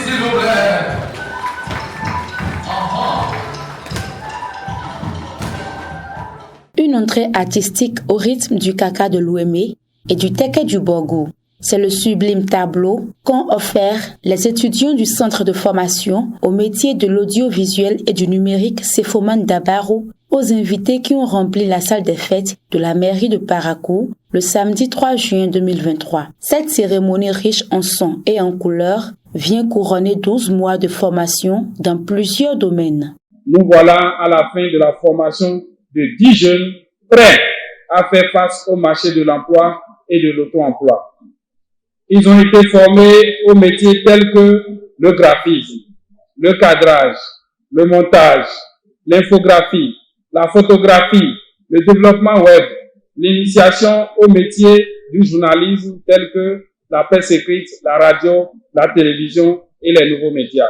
s'il vous plaît. Une entrée artistique au rythme du kaka de l'Ouémé et du teke du Borgo. C'est le sublime tableau qu'ont offert les étudiants du centre de formation au métier de l'audiovisuel et du numérique Sefoman Dabarou aux invités qui ont rempli la salle des fêtes de la mairie de Parakou le samedi 3 juin 2023. Cette cérémonie riche en sons et en couleurs vient couronner 12 mois de formation dans plusieurs domaines. Nous voilà à la fin de la formation de 10 jeunes prêts à faire face au marché de l'emploi et de l'auto-emploi. Ils ont été formés aux métiers tels que le graphisme, le cadrage, le montage, l'infographie, la photographie, le développement web, l'initiation aux métiers du journalisme tels que la presse écrite, la radio, la télévision et les nouveaux médias.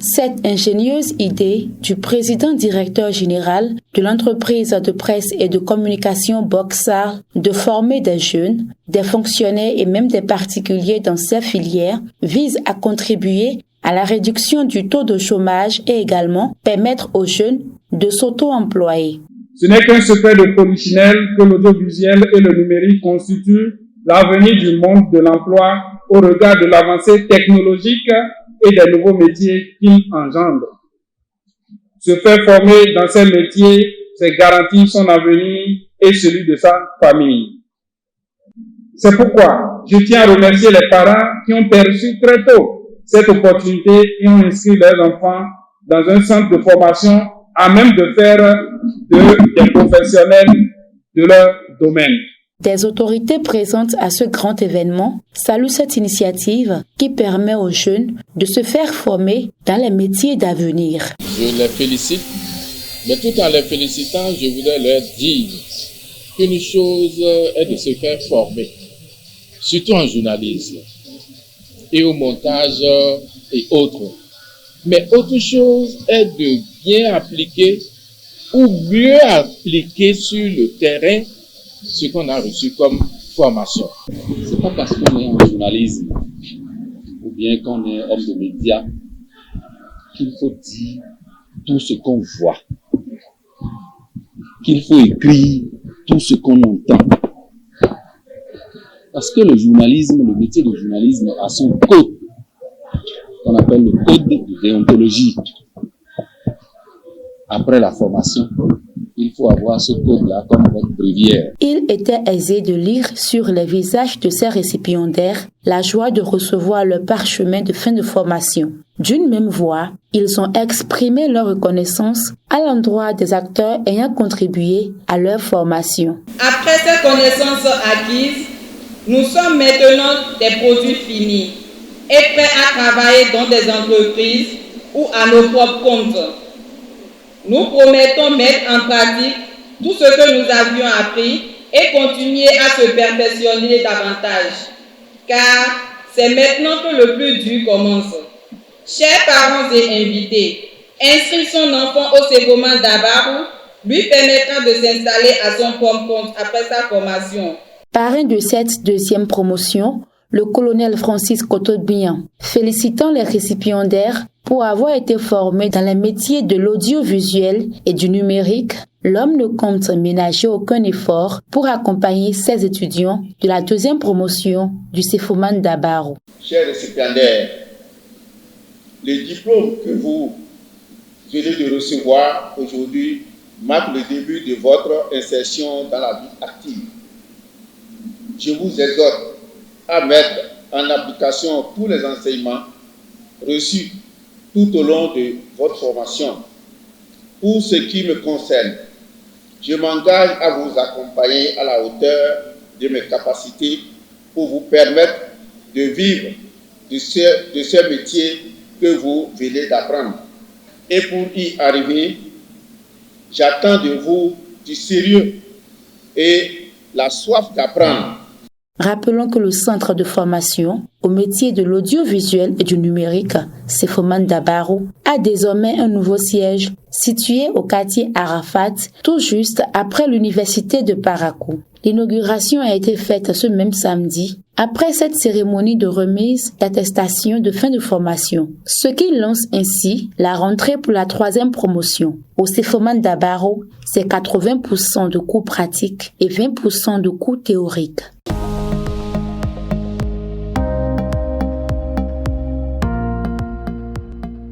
Cette ingénieuse idée du président directeur général de l'entreprise de presse et de communication Boxar de former des jeunes, des fonctionnaires et même des particuliers dans ces filières vise à contribuer à la réduction du taux de chômage et également permettre aux jeunes de s'auto-employer. Ce n'est qu'un secret de polichinelle que l'audiovisuel et le numérique constituent l'avenir du monde de l'emploi au regard de l'avancée technologique et des nouveaux métiers qu'il engendre. Se faire former dans ces métiers, c'est garantir son avenir et celui de sa famille. C'est pourquoi je tiens à remercier les parents qui ont perçu très tôt cette opportunité et ont inscrit leurs enfants dans un centre de formation à même de faire des professionnels de leur domaine. Des autorités présentes à ce grand événement saluent cette initiative qui permet aux jeunes de se faire former dans les métiers d'avenir. Je les félicite, mais tout en les félicitant, je voudrais leur dire qu'une chose est de se faire former, surtout en journalisme et au montage et autres. Mais autre chose est de bien appliquer ou mieux appliquer sur le terrain ce qu'on a reçu comme formation. C'est pas parce qu'on est en journalisme ou bien qu'on est homme de médias qu'il faut dire tout ce qu'on voit, qu'il faut écrire tout ce qu'on entend. Parce que le journalisme, le métier de journalisme a son code, qu'on appelle le code de déontologie. Après la formation, il faut avoir ce code-là comme votre bréviaire. Il était aisé de lire sur les visages de ces récipiendaires la joie de recevoir leur parchemin de fin de formation. D'une même voix, ils ont exprimé leur reconnaissance à l'endroit des acteurs ayant contribué à leur formation. Après ces connaissances acquises, nous sommes maintenant des produits finis et prêts à travailler dans des entreprises ou à nos propres comptes. Nous promettons mettre en pratique tout ce que nous avions appris et continuer à se perfectionner davantage, car c'est maintenant que le plus dur commence. Chers parents et invités, inscrire son enfant au Sefoman Dabarou lui permettra de s'installer à son propre compte après sa formation. Parrain de cette deuxième promotion, le colonel Francis Kotobien, félicitant les récipiendaires pour avoir été formés dans les métiers de l'audiovisuel et du numérique, l'homme ne compte ménager aucun effort pour accompagner ses étudiants de la deuxième promotion du Sefoman Dabarou. Chers récipiendaires, le diplôme que vous venez de recevoir aujourd'hui marque le début de votre insertion dans la vie active. Je vous exhorte à mettre en application tous les enseignements reçus tout au long de votre formation. Pour ce qui me concerne, je m'engage à vous accompagner à la hauteur de mes capacités pour vous permettre de vivre de ce métier que vous venez d'apprendre. Et pour y arriver, j'attends de vous du sérieux et la soif d'apprendre. Rappelons que le centre de formation au métier de l'audiovisuel et du numérique, Sefoman Dabarou, a désormais un nouveau siège situé au quartier Arafat, tout juste après l'université de Parakou. L'inauguration a été faite ce même samedi, après cette cérémonie de remise d'attestation de fin de formation, ce qui lance ainsi la rentrée pour la 3e promotion. Au CEFOMAN d'Abaro, c'est 80% de cours pratiques et 20% de cours théoriques.